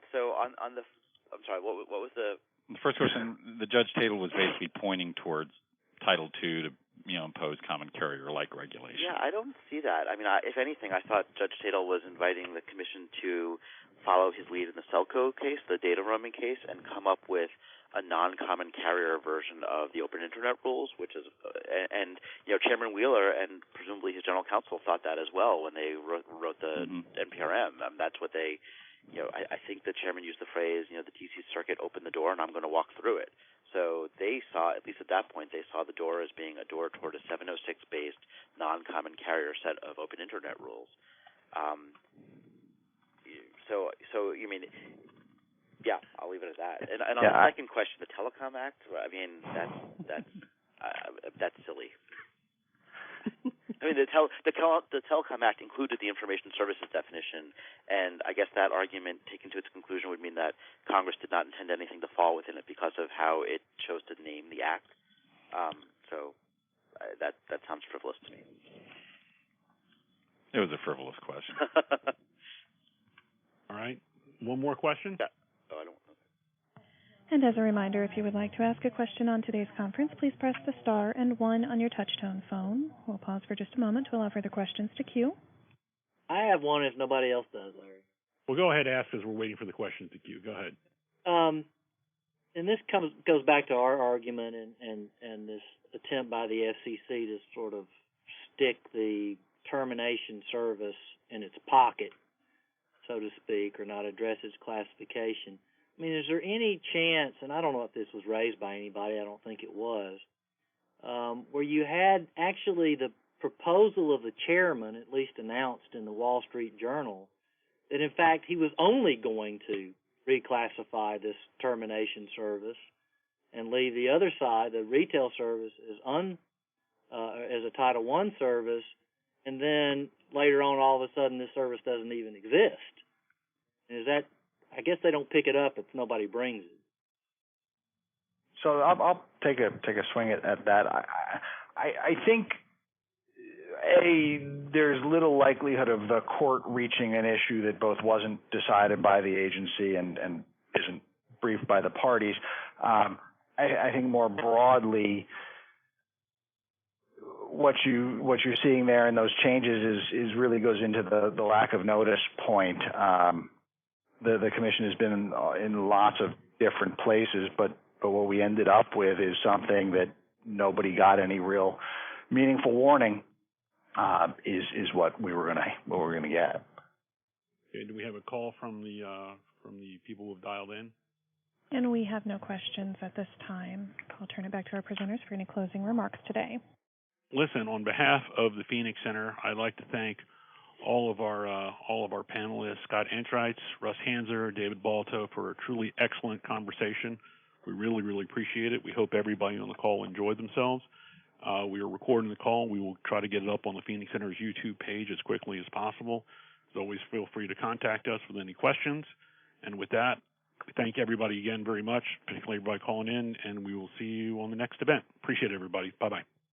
So on the, I'm sorry, what was the first question? The Judge Tatel was basically pointing towards Title II to impose common carrier-like regulation. Yeah, I don't see that. I mean, if anything, I thought Judge Tatel was inviting the Commission to follow his lead in the Celco case, the data roaming case, and come up with a non-common carrier version of the Open Internet rules, which is, and Chairman Wheeler and presumably his general counsel thought that as well when they wrote the NPRM. That's what they. I think the chairman used the phrase, the D.C. Circuit opened the door and I'm going to walk through it. So they saw, at least at that point, they saw the door as being a door toward a 706-based non-common carrier set of open Internet rules. So you mean, yeah, I'll leave it at that. And on the second question, the Telecom Act, I mean, that's silly. I mean, the Telecom Act included the information services definition, and I guess that argument, taken to its conclusion, would mean that Congress did not intend anything to fall within it because of how it chose to name the act. So that sounds frivolous to me. It was a frivolous question. All right. One more question? Yeah. Oh, I don't. And as a reminder, if you would like to ask a question on today's conference, please press the star and 1 on your touch-tone phone. We'll pause for just a moment to allow further questions to queue. I have one if nobody else does, Larry. Well, go ahead and ask as we're waiting for the questions to queue. Go ahead. And this goes back to our argument and this attempt by the FCC to sort of stick the termination service in its pocket, so to speak, or not address its classification. I mean, is there any chance, and I don't know if this was raised by anybody, I don't think it was, where you had actually the proposal of the chairman, at least announced in the Wall Street Journal, that in fact he was only going to reclassify this termination service and leave the other side, the retail service, as a Title I service, and then later on all of a sudden this service doesn't even exist. And is that, I guess they don't pick it up if nobody brings it. So I'll take a swing at that. I think there's little likelihood of the court reaching an issue that both wasn't decided by the agency and isn't briefed by the parties. I think more broadly, what you're seeing there in those changes is really goes into the lack of notice point. The commission has been in lots of different places, but what we ended up with is something that nobody got any real meaningful warning. Is what we were gonna get. Okay, do we have a call from the people who have dialed in? And we have no questions at this time. I'll turn it back to our presenters for any closing remarks today. Listen, on behalf of the Phoenix Center, I'd like to thank all of our panelists, Scott Angstreich, Russ Hanser, David Balto, for a truly excellent conversation. We really, really appreciate it. We hope everybody on the call enjoyed themselves. We are recording the call. We will try to get it up on the Phoenix Center's YouTube page as quickly as possible. As always, feel free to contact us with any questions. And with that, we thank everybody again very much, particularly everybody calling in, and we will see you on the next event. Appreciate it, everybody. Bye-bye.